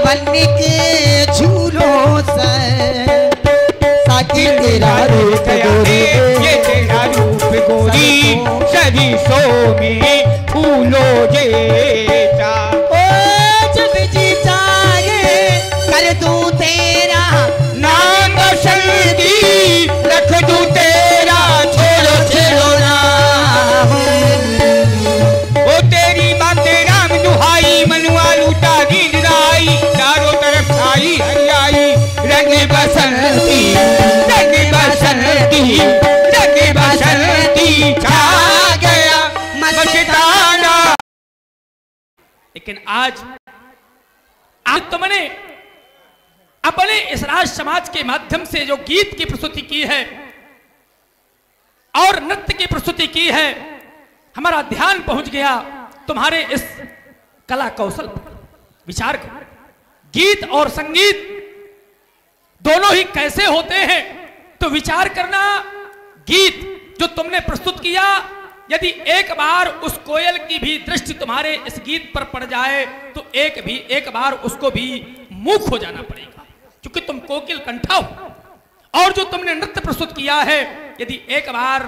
बन के झूलों से साकी तेरा रूप गोरी, ये तेरा रूप गोरी सरिसों में फूलों जैसा। ओ जब जी चाहे कर दूं तेरा नाम बसंती रख दूं तेरा छोड़ो छेड़ो ना। ओ तेरी बातें राम दुहाई मनुआ लूटा गीत गाई, चारों तरफ छाई हरियाई रंग बसंती रंग बसंती रंग बसंती छा गया मस्ताना। लेकिन आज तुमने अपने इस राज समाज के माध्यम से जो गीत की प्रस्तुति की है और नृत्य की प्रस्तुति की है, हमारा ध्यान पहुंच गया तुम्हारे इस कला कौशल पर। विचार करो, गीत और संगीत दोनों ही कैसे होते हैं, तो विचार करना। गीत जो तुमने प्रस्तुत किया, यदि एक बार उस कोयल की भी दृष्टि तुम्हारे इस गीत पर पड़ जाए तो एक बार उसको भी मूक हो जाना पड़ेगा, क्योंकि तुम कोकिल कंठा हो। और जो तुमने नृत्य प्रस्तुत किया है, यदि एक बार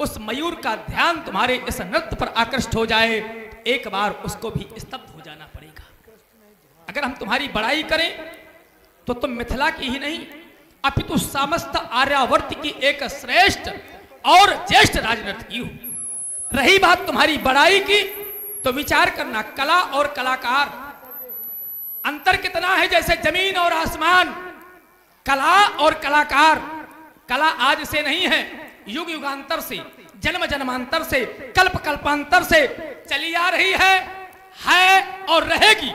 उस मयूर का ध्यान तुम्हारे इस नृत्य पर आकृष्ट हो जाए, एक बार उसको भी स्तब्ध हो जाना पड़ेगा। अगर हम तुम्हारी बड़ाई करें तो तुम मिथिला की ही नहीं अपितु समस्त आर्यावर्त की एक श्रेष्ठ और ज्येष्ठ राजनर्तकी हो। रही बात तुम्हारी बड़ाई की, तो विचार करना, कला और कलाकार अंतर कितना है, जैसे जमीन और आसमान। कला और कलाकार, कला आज से नहीं है, युग युगांतर से, जन्म जन्मांतर से, कल्प कल्पांतर से चली आ रही है और रहेगी।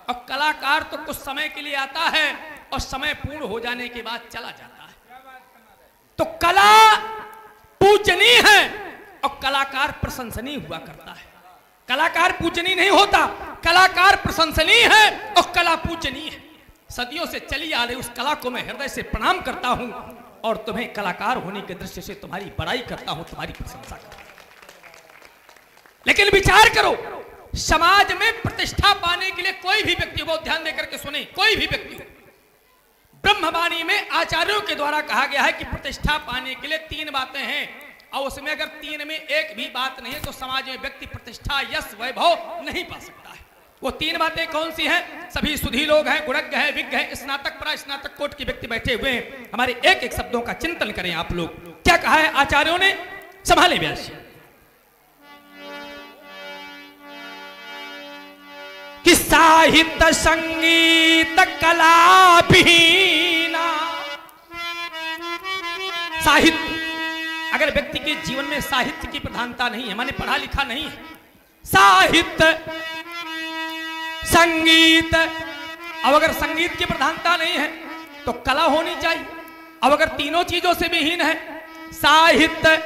और कलाकार तो कुछ समय के लिए आता है और समय पूर्ण हो जाने के बाद चला जाता है। तो कला पूजनीय है और कलाकार प्रशंसनीय हुआ करता है। कलाकार पूजनीय नहीं होता, कलाकार प्रशंसनीय है और कला पूजनीय है। सदियों से चली आ रही उस कला को मैं हृदय से प्रणाम करता हूं और तुम्हें कलाकार होने के दृष्टि से तुम्हारी बड़ाई करता हूं, तुम्हारी प्रशंसा करता हूं। लेकिन विचार करो, समाज में प्रतिष्ठा पाने के लिए कोई भी व्यक्ति, वो ध्यान देकर के सुने, कोई भी व्यक्ति हो, ब्रह्मवाणी में आचार्यों के द्वारा कहा गया है कि प्रतिष्ठा पाने के लिए 3 बातें हैं, और उसमें अगर 3 में एक भी बात नहीं है तो समाज में व्यक्ति प्रतिष्ठा यश वैभव नहीं पा सकता है। वो 3 बातें कौन सी हैं? सभी सुधी लोग हैं, गुणज्ञ हैं, विज्ञ हैं, स्नातक स्नातक कोट के व्यक्ति बैठे हुए हैं। हमारे एक एक शब्दों का चिंतन करें आप लोग। क्या कहा है आचार्यों ने? संभाले व्यास कि साहित्य संगीत कला विहीना। साहित्य, अगर व्यक्ति के जीवन में साहित्य की प्रधानता नहीं है, माने पढ़ा लिखा नहीं है, साहित्य संगीत, अब अगर संगीत की प्रधानता नहीं है तो कला होनी चाहिए। अब अगर तीनों चीजों से विहीन है, साहित्य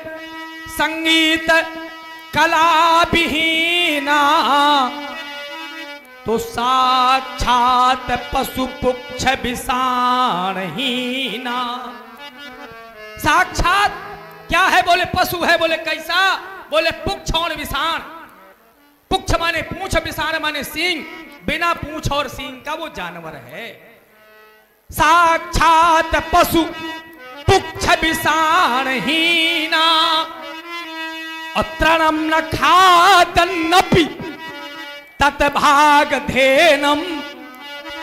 संगीत कला विहीना, तो साक्षात पशु पुक्ष विषाणहीना। साक्षात क्या है? बोले पशु है। बोले कैसा? बोले पुक्ष और विषाण। पुक्ष माने पूंछ, विषाण माने सींग। बिना पूंछ और सींग का वो जानवर है। साक्षात पशु पुक्ष विषाणहीना, तृणम न खादन्नपि तत्भाग धेनम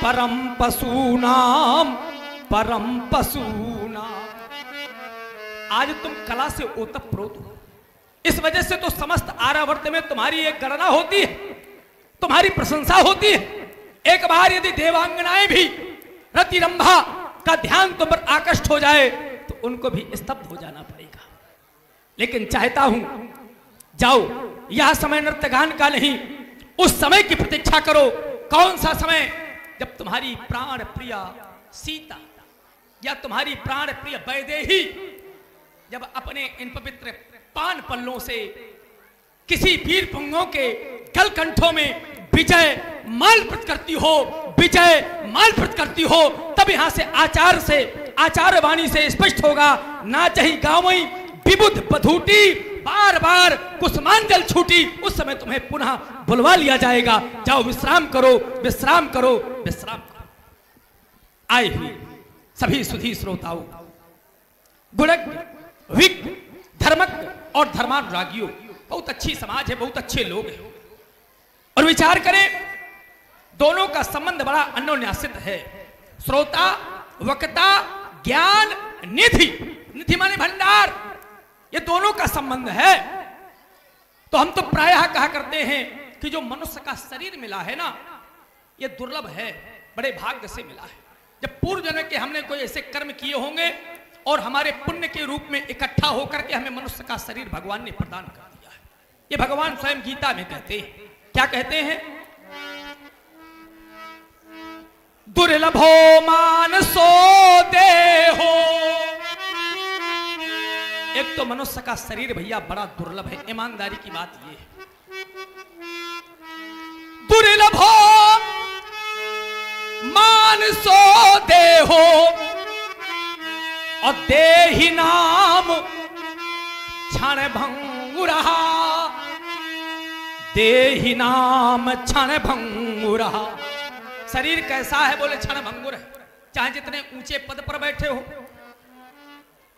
परम पशूनाम परम पशूनाम। आज तुम कला से ओतप्रोत हो, इस वजह से तो समस्त आर्यावर्त में तुम्हारी एक गणना होती है, तुम्हारी प्रशंसा होती है। एक बार यदि देवांगनाएं भी रतिरंभा का ध्यान तुम पर आकृष्ट हो जाए तो उनको भी स्तब्ध हो जाना पड़ेगा। लेकिन चाहता हूं जाओ, यह समय नृत्य गान का नहीं, उस समय की प्रतीक्षा करो। कौन सा समय? जब तुम्हारी प्राण प्रिया सीता या तुम्हारी प्राण प्रिय वैदेही जब अपने इन पवित्र पान पल्लों से किसी वीर पुंगों के गलकंठों में विजय मालप्रत करती हो, विजय मालप्रत करती हो, तब यहां से आचार्य वाणी से स्पष्ट होगा, ना चाही गावई विबुध बधूटी, बार बार कुसुमांजल छूटी। उस समय तुम्हें पुनः बुलवा लिया जाएगा। जाओ विश्राम करो, विश्राम करो, विश्राम करो। आए हुए सभी सुधी श्रोताओं, गुणज्ञ, विज्ञ, धर्मज्ञ और धर्मानुरागियों, बहुत अच्छी समाज है, बहुत अच्छे लोग हैं। और विचार करें, दोनों का संबंध बड़ा अन्योन्यासित है। श्रोता, वक्ता, ज्ञान निधि, निधि माने भंडार, ये दोनों का संबंध है। तो हम तो प्रायः कहा करते हैं कि जो मनुष्य का शरीर मिला है ना, ये दुर्लभ है, बड़े भाग्य से मिला है। जब पूर्व जन्म के हमने कोई ऐसे कर्म किए होंगे और हमारे पुण्य के रूप में इकट्ठा होकर के हमें मनुष्य का शरीर भगवान ने प्रदान कर दिया है। ये भगवान स्वयं गीता में कहते हैं, क्या कहते हैं? दुर्लभो मानसो देहो। एक तो मनुष्य का शरीर भैया बड़ा दुर्लभ है, ईमानदारी की बात ये है। दुर्लभो मानसो देहो और देहि नाम क्षण भंगुरा, देहि नाम क्षण भंगुरा। शरीर कैसा है? बोले क्षण भंगुर है। चाहे जितने ऊंचे पद पर बैठे हो,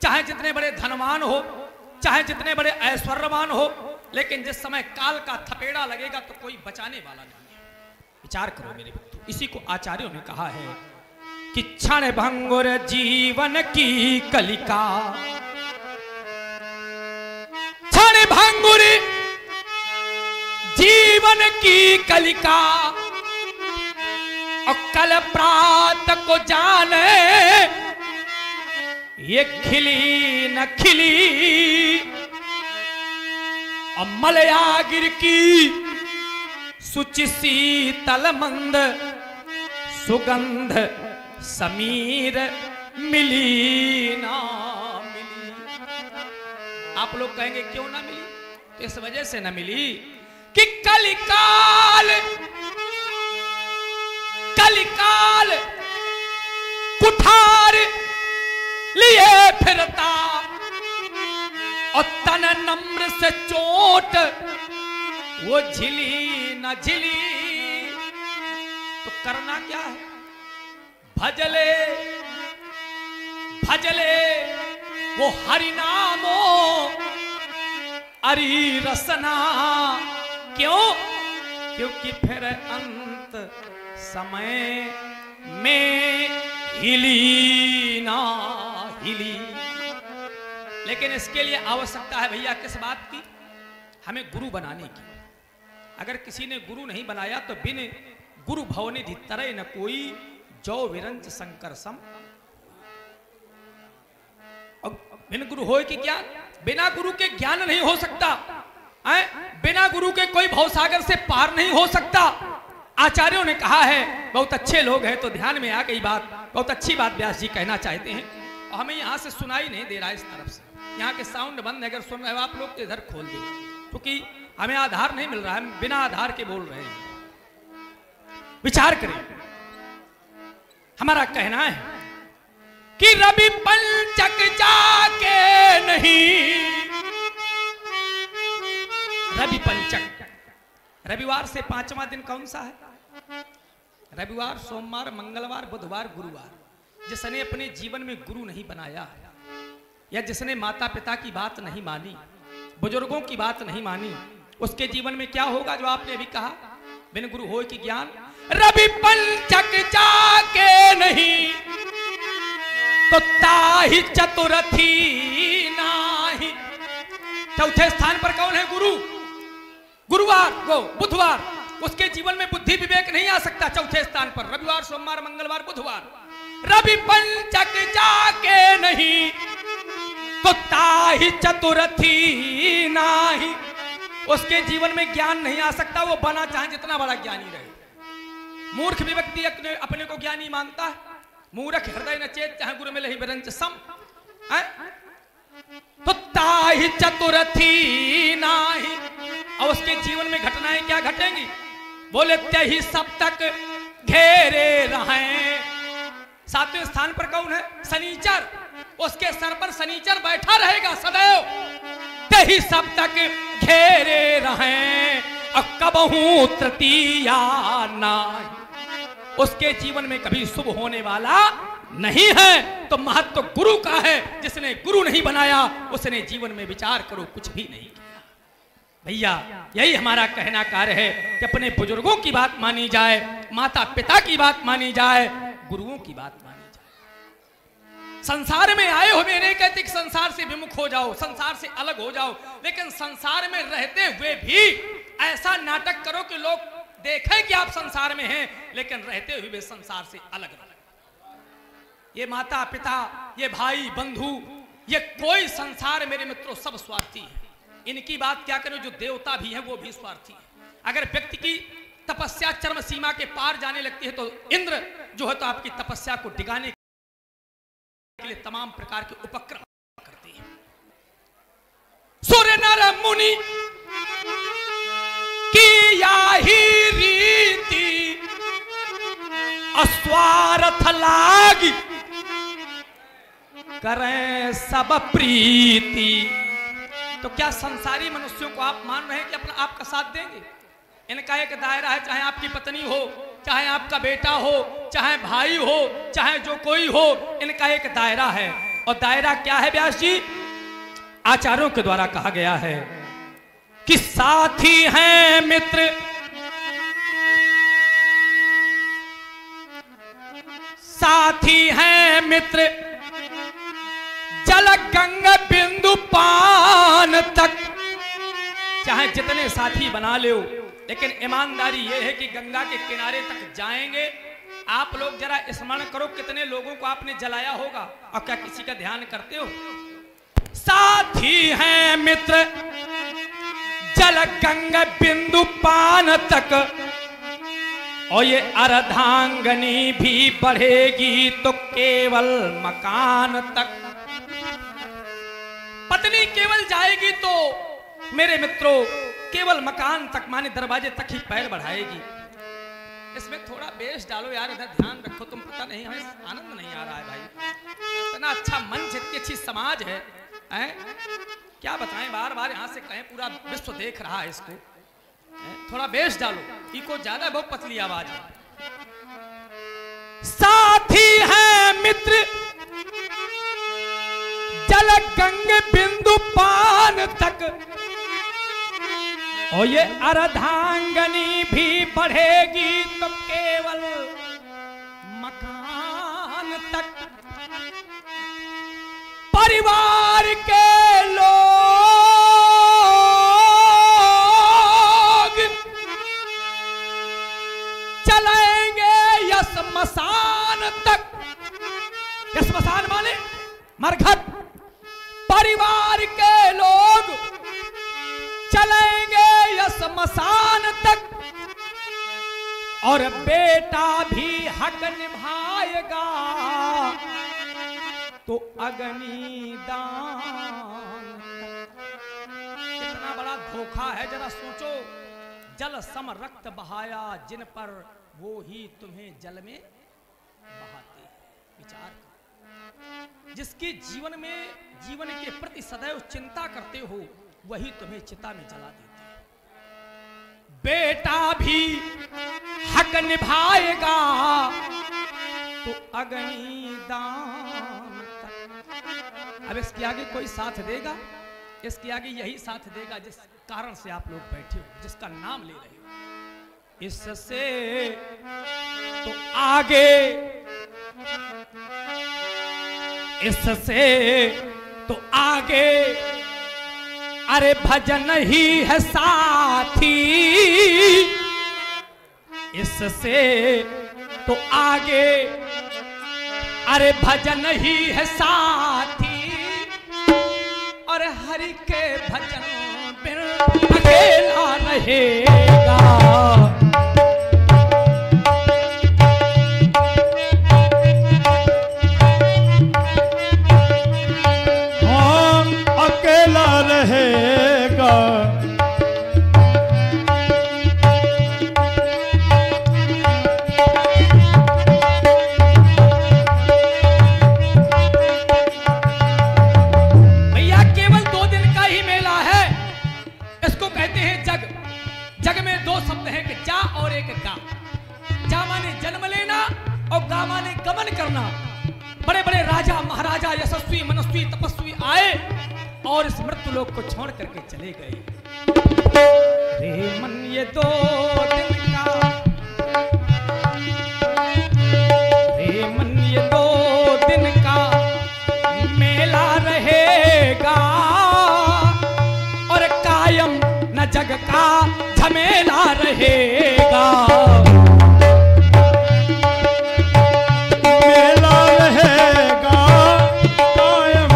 चाहे जितने बड़े धनवान हो, चाहे जितने बड़े ऐश्वर्यवान हो, लेकिन जिस समय काल का थपेड़ा लगेगा तो कोई बचाने वाला नहीं है। विचार करो मेरे भक्तों, इसी को आचार्यों ने कहा है कि क्षण भंगुर जीवन की कलिका, क्षण भंगुर जीवन की कलिका, और कल प्रात को जाने ये खिली न खिली, और मलयागिर की सुचि शीतल मंद सुगंध समीर मिली ना मिली। आप लोग कहेंगे क्यों ना मिली? तो इस वजह से ना मिली कि कलिकाल कलिकाल कुठार लिए फिरता, और तन नम्र से चोट वो झिली न झिली। तो करना क्या है? भजले भजले वो हरि नामो अरि रसना। क्यों? क्योंकि फिर अंत समय में हिली ना हिली। लेकिन इसके लिए आवश्यकता है भैया किस बात की? हमें गुरु बनाने की। अगर किसी ने गुरु नहीं बनाया तो बिन गुरु भवनिधि तरह न कोई, जो विरंच शंकर सम। बिन गुरु होए कि ज्ञान, बिना गुरु के ज्ञान नहीं हो सकता, बिना गुरु के कोई भवसागर से पार नहीं हो सकता। आचार्यों ने कहा है, बहुत अच्छे लोग हैं तो ध्यान में आ गई बात, बहुत अच्छी बात व्यास जी कहना चाहते हैं। और हमें यहाँ से सुनाई नहीं दे रहा है, इस तरफ से यहाँ के साउंड बंद है। अगर सुन रहे हो आप लोग तो इधर खोल दो, क्योंकि हमें आधार नहीं मिल रहा है, हम बिना आधार के बोल रहे हैं। विचार करें, हमारा कहना है कि रवि पंचक जाके नहीं, रवि पंचक, रविवार से 5वां दिन कौन सा है? रविवार, सोमवार, मंगलवार, बुधवार, गुरुवार। जिसने अपने जीवन में गुरु नहीं बनाया, या जिसने माता पिता की बात नहीं मानी, बुजुर्गों की बात नहीं मानी, उसके जीवन में क्या होगा? जो आपने अभी कहा, बिन गुरु होए कि ज्ञान। रवि पंचक जाके नहीं तो ताहि चतुरथी नाही। चौथे स्थान पर कौन है? गुरु। गुरुवार को बुधवार, उसके जीवन में बुद्धि विवेक नहीं आ सकता। चौथे स्थान पर रविवार, सोमवार, मंगलवार, बुधवार। रवि पंचक जाके नहीं तो ताहि चतुरथी नाही। उसके जीवन में ज्ञान नहीं आ सकता, वो बना चाहे जितना बड़ा ज्ञानी रहे। मूर्ख भी व्यक्ति अपने को ज्ञानी मानता है। मूर्ख हृदय न चेत चाहे गुरु मिले ही विरंच सम। तो ताहि चतुरथी नाही, और उसके जीवन में घटनाएं क्या घटेंगी? बोले त्यही सप्तक घेरे रहें। 7वें स्थान पर कौन है? शनिचर। उसके सर पर शनिचर बैठा रहेगा सदैव। त्यही सप्तक घेरे रहें, और कबहू तृतीया नाही। उसके जीवन में कभी शुभ होने वाला नहीं है। तो महत्व गुरु का है। जिसने गुरु नहीं बनाया उसने जीवन में विचार करो कुछ भी नहीं किया। भैया यही हमारा कहना कार्य है कि अपने बुजुर्गों की बात मानी जाए, माता पिता की बात मानी जाए, गुरुओं की बात मानी जाए। संसार में आए हो, मैं नहीं कहते कि संसार से विमुख हो जाओ, संसार से अलग हो जाओ, लेकिन संसार में रहते हुए भी ऐसा नाटक करो कि लोग देखें कि आप संसार में हैं, लेकिन रहते हुए भी संसार से अलग रहो। ये माता पिता, ये भाई बंधु, ये कोई संसार मेरे मित्रों सब स्वार्थी है। इनकी बात क्या करें, जो देवता भी हैं वो भी स्वार्थी है। अगर व्यक्ति की तपस्या चरम सीमा के पार जाने लगती है तो इंद्र जो है तो आपकी तपस्या को डिगाने के लिए तमाम प्रकार के उपक्रम करते हैं। सूर्य नर मुनि की याही रीति अस्वार्थ लागी करें सब प्रीति। तो क्या संसारी मनुष्यों को आप मान रहे हैं कि अपना आपका साथ देंगे? इनका एक दायरा है, चाहे आपकी पत्नी हो, चाहे आपका बेटा हो, चाहे भाई हो, चाहे जो कोई हो, इनका एक दायरा है। और दायरा क्या है व्यास जी? आचार्यों के द्वारा कहा गया है कि साथी हैं मित्र, साथी हैं मित्र, जल गंगा बिंदु पान तक। चाहे जितने साथी बना लो, लेकिन ईमानदारी यह है कि गंगा के किनारे तक जाएंगे। आप लोग जरा स्मरण करो कितने लोगों को आपने जलाया होगा, और क्या किसी का ध्यान करते हो? साथी हैं मित्र, जल गंगा बिंदु पान तक, और ये अर्धांगनी भी बढ़ेगी तो केवल मकान तक। पत्नी केवल जाएगी तो मेरे मित्रों केवल मकान तक, माने दरवाजे तक ही पैर बढ़ाएगी। इसमें थोड़ा बेस डालो यार, इधर ध्यान रखो। तुम पता नहीं, हमें आनंद नहीं आ रहा है भाई। इतना अच्छा मंच, इतनी अच्छी समाज है, क्या बताएं, बार बार यहां से कहें, पूरा विश्व देख रहा है इसको। थोड़ा बेस डालो, इको ज्यादा, बहुत पतली आवाज है। साथी है मित्र, जल गंग बिंदु पान तक, और ये अर्धांगनी भी बढ़ेगी तो केवल मकान तक। परिवार के लोग चलेंगे यशमशान तक। यशमशान माने मरघट। परिवार के लोग चलेंगे यशमशान तक, और बेटा भी हक निभाएगा तो अग्निदान। कितना बड़ा धोखा है, जरा सोचो। जल सम रक्त बहाया जिन पर, वो ही तुम्हें जल में बहाते हैं। विचार करो, जिसके जीवन में जीवन के प्रति सदैव चिंता करते हो, वही तुम्हें चिता में जला देते हैं। बेटा भी हक निभाएगा तो अग्निदान तक। अब इसके आगे कोई साथ देगा? इसके आगे यही साथ देगा जिस कारण से आप लोग बैठे हो, जिसका नाम ले रहे हो। इससे तो आगे, इससे तो आगे, अरे भजन ही है साथी। इससे तो आगे, अरे भजन ही है साथी, और हरि के भजन बिन अकेला रहेगा। जा माने जन्म लेना और गा माने गमन करना। बड़े बड़े राजा महाराजा यशस्वी मनस्वी तपस्वी आए और इस मृत्यु लोक को छोड़ करके चले गए। रे मन ये 2 दिन का, रे मन ये 2 दिन का मेला रहेगा और कायम न जग का झमेला रहेगा। मेला रहेगा कायम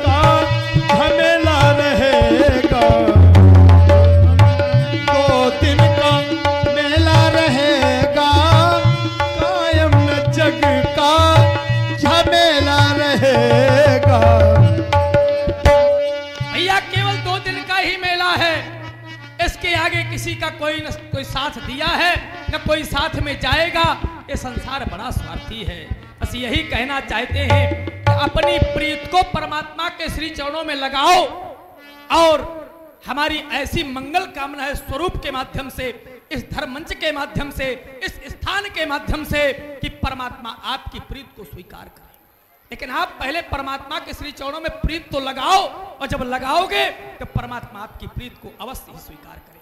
का झमेला रहेगा। 2 दिन का मेला रहेगा कायम जग का झमेला रहेगा। भैया केवल 2 दिन का ही मेला है, इसके आगे किसी का कोई न कोई साथ दिया है न कोई साथ में जाएगा। ये संसार बड़ा स्वार्थी है। बस यही कहना चाहते हैं कि अपनी प्रीत को परमात्मा के श्री चरणों में लगाओ और हमारी ऐसी मंगल कामना है स्वरूप के माध्यम से, इस धर्म मंच के माध्यम से, इस स्थान के माध्यम से कि परमात्मा आपकी प्रीत को स्वीकार करे। लेकिन आप पहले परमात्मा के श्री चरणों में प्रीत तो लगाओ और जब लगाओगे तो परमात्मा आपकी प्रीत को अवश्य ही स्वीकार करे।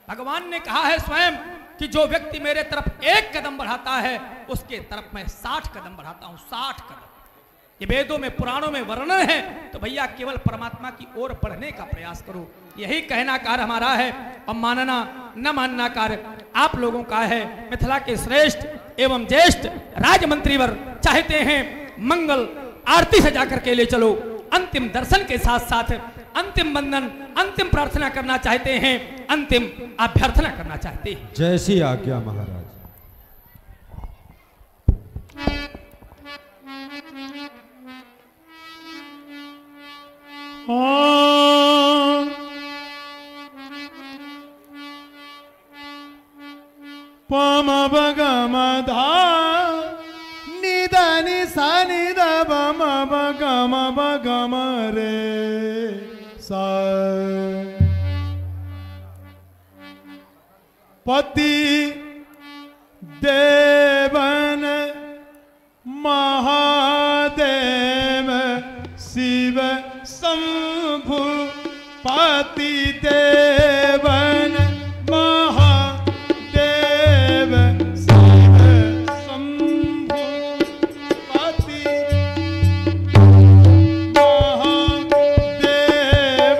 भगवान ने कहा है स्वयं कि जो व्यक्ति मेरे तरफ 1 कदम बढ़ाता है उसके तरफ मैं 60 कदम बढ़ाता हूं। 60 कदम ये वेदों में पुराणों में वर्णन है। तो भैया केवल परमात्मा की ओर बढ़ने का प्रयास करो, यही कहना कार्य हमारा है और मानना न मानना कार्य आप लोगों का है। मिथिला के श्रेष्ठ एवं ज्येष्ठ राजमंत्री वर चाहते हैं मंगल आरती सजा करके ले चलो। अंतिम दर्शन के साथ साथ अंतिम बंधन अंतिम प्रार्थना करना चाहते हैं, अंतिम अभ्यर्थना करना चाहते हैं। जैसी आज्ञा महाराज। पम बगम धा निदा नि सा निदा बम बगम बगम रे सा। पति देवन महादेव शिव शंभु। पति देवन महादेव शिव शंभु। पति महादेव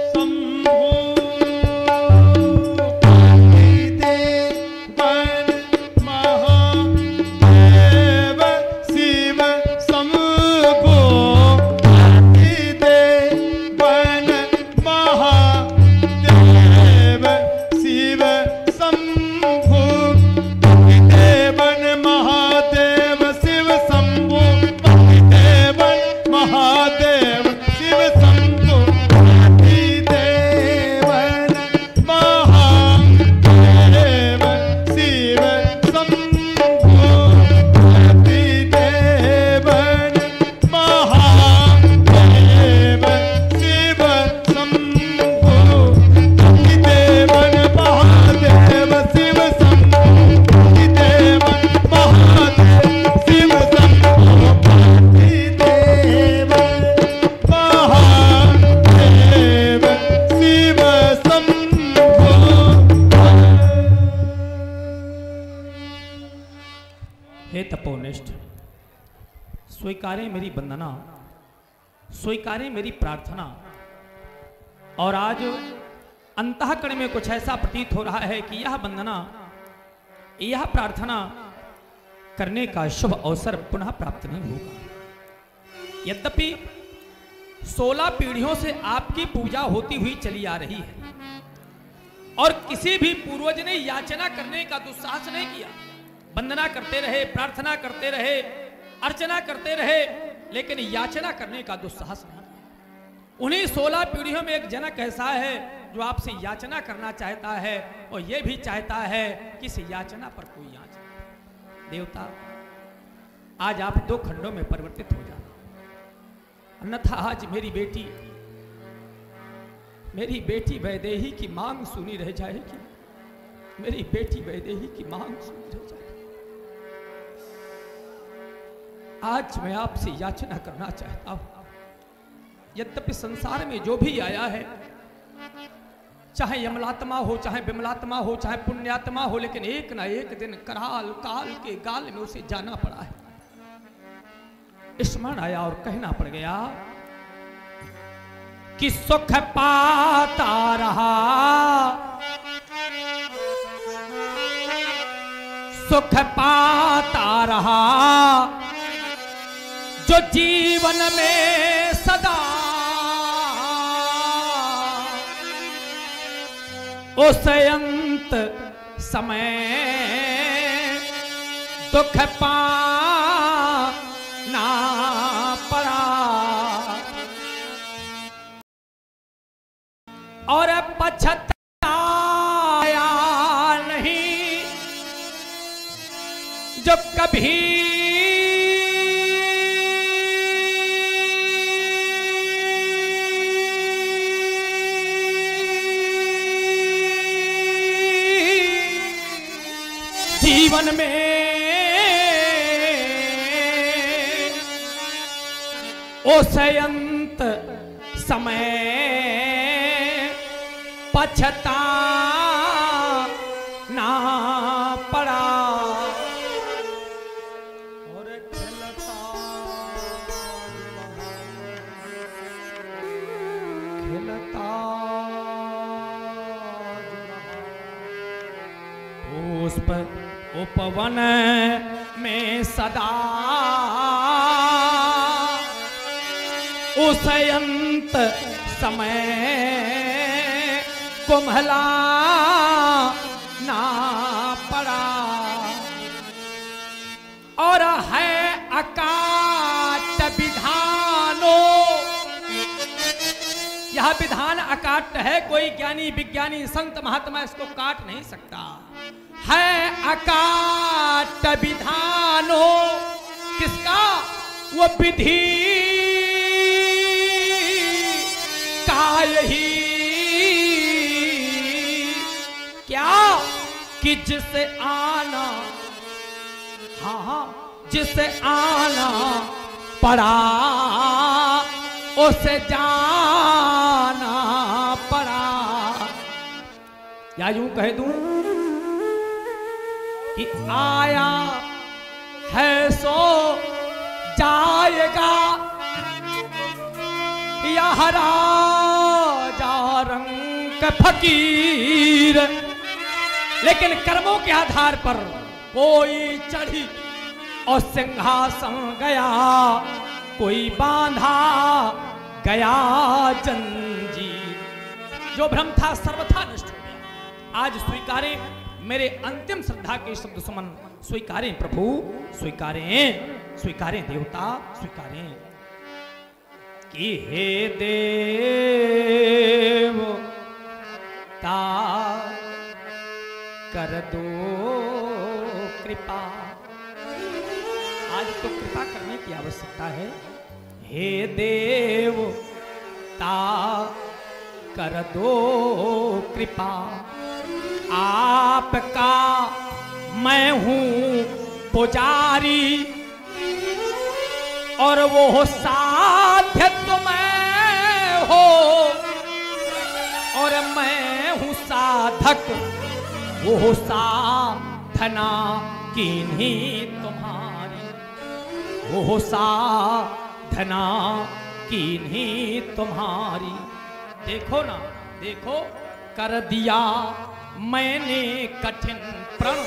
शंभु। पति देवन महादेव शिव शंभु। पति देवन महादेव शिव शंभु। पति देवन महादेव शिव शंभु। पति देवन महादेव शिव शंभु। पति देवन महादेव शिव शंभु। पति देवन महादेव शिव शंभु। पति देवन महादेव शिव शंभु। पति देवन महादेव शिव शंभु। पति देवन महादेव शिव शंभु। हे तपोनिष्ठ, स्वीकारें मेरी वंदना, स्वीकारें मेरी प्रार्थना। और आज अंतःकरण में कुछ ऐसा प्रतीत हो रहा है कि यह वंदना यह प्रार्थना करने का शुभ अवसर पुनः प्राप्त नहीं होगा। यद्यपि 16 पीढ़ियों से आपकी पूजा होती हुई चली आ रही है और किसी भी पूर्वज ने याचना करने का दुस्साहस नहीं किया। वंदना करते रहे, प्रार्थना करते रहे, अर्चना करते रहे, लेकिन याचना करने का दुस्साहस नहीं किया। उन्हीं 16 पीढ़ियों में एक जनक ऐसा है जो आपसे याचना करना चाहता है और यह भी चाहता है कि इस याचना पर कोई याचना। देवता, आज आप 2 खंडों में परिवर्तित हो जाना, अन्यथा आज मेरी बेटी वैदेही की मांग सुनी रह जाएगी। मेरी बेटी वैदेही की मांग सुन जाए। आज मैं आपसे याचना करना चाहता हूं, यद्यपि संसार में जो भी आया है, चाहे यमलात्मा हो, चाहे विमलात्मा हो, चाहे पुण्यात्मा हो, लेकिन एक ना एक दिन कराल काल के गाल में उसे जाना पड़ा है। स्मरण आया और कहना पड़ गया कि सुख पाता रहा, सुख पाता रहा जो जीवन में सदा, उस अंत समय दुख पाना पड़ा और पछताया नहीं जो कभी जीवन में उस अंत समय पछताना पड़ा और खिलता खिलता पुष्प उपवन में सदा, उस अंत समय कुम्हलाना पड़ा और है अकाट विधानो, यह विधान अकाट है, कोई ज्ञानी विज्ञानी संत महात्मा इसको काट नहीं सकता। है अकाट विधानो, किसका? वो विधि का यही क्या कि जिसे आना, हाँ जिसे आना पड़ा उसे जाना पड़ा। या यूं कह दूं कि आया है सो जाएगा, यह राजा रंग फकीर, लेकिन कर्मों के आधार पर कोई चढ़ी और सिंहासन गया, कोई बांधा गया जंजीर। जो भ्रम था सर्वथा नष्ट हो गया। आज स्वीकारें मेरे अंतिम श्रद्धा के शब्द सुमन, स्वीकारें प्रभु, स्वीकारें, स्वीकारें देवता, स्वीकारें कि हे देवता कर दो कृपा। आज तो कृपा करने की आवश्यकता है। हे देवता कर दो कृपा, आपका मैं हूं पुजारी और वो साध्य तुम्हें हो और मैं हूं साधक, वो साधना किन्हीं तुम्हारी, वो साधना किन्हीं तुम्हारी। देखो ना, देखो कर दिया मैंने कठिन प्रण,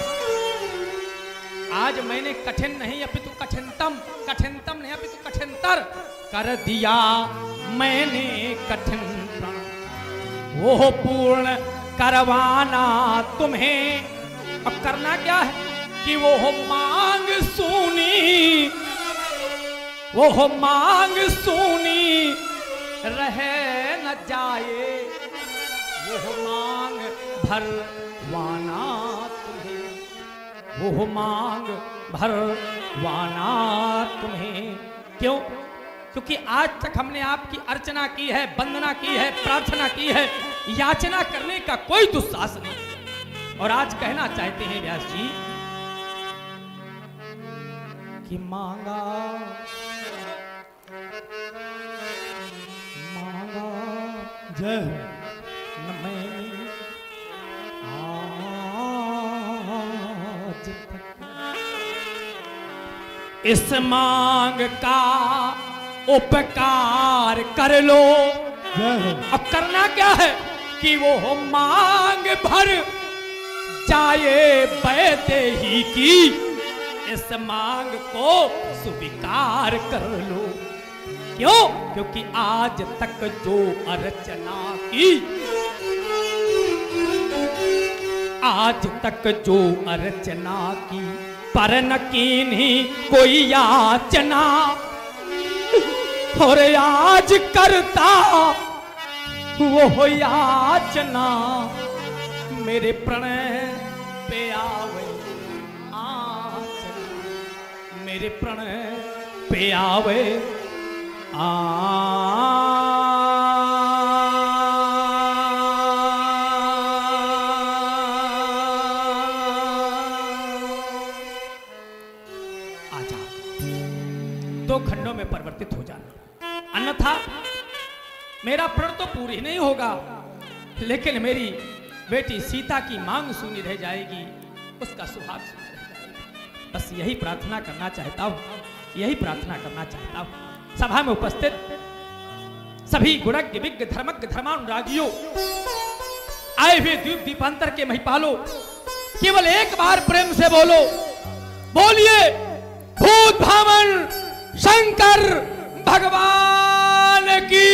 आज मैंने कठिन नहीं अपितु कठिनतम, कठिनतम नहीं अपितु कठिनतर कर दिया मैंने कठिन प्रण, वो पूर्ण करवाना तुम्हें। अब करना क्या है कि वो हो मांग सुनी, वो हो मांग सुनी रह न जाए, वो हो मांग भरवाना तुम्हें, वो हो मांग भरवाना तुम्हें। क्यों? क्योंकि आज तक हमने आपकी अर्चना की है, वंदना की है, प्रार्थना की है, याचना करने का कोई दुस्साहस नहीं। और आज कहना चाहते हैं व्यास जी कि मांगा मांगा जय हो। न मैंने आज तक इस मांग का उपकार कर लो। जय हो। अब करना क्या है कि वो मांग भर जाए बैते ही की, इस मांग को स्वीकार कर लो। क्यों? क्योंकि आज तक जो अर्चना की, आज तक जो अर्चना की, पर न कीन्ही कोई याचना, और आज करता वो याचना, मेरे प्रणय पे आवे आचना, मेरे प्रणय पे आवे आजा। दो खंडों में परिवर्तित हो जाना, अन्यथा मेरा प्रण तो पूरी नहीं होगा, लेकिन मेरी बेटी सीता की मांग सुनी रह जाएगी, उसका सुहाग सुना रह जाएगा। बस यही प्रार्थना करना चाहता हूं, यही प्रार्थना करना चाहता हूं। सभा में उपस्थित सभी गुणज्ञ विज्ञ धर्मज्ञ धर्मानुरागियों, आए हुए द्वीप दीपांतर के महिपालों, केवल एक बार प्रेम से बोलो, बोलिए भूत भामन शंकर भगवान की।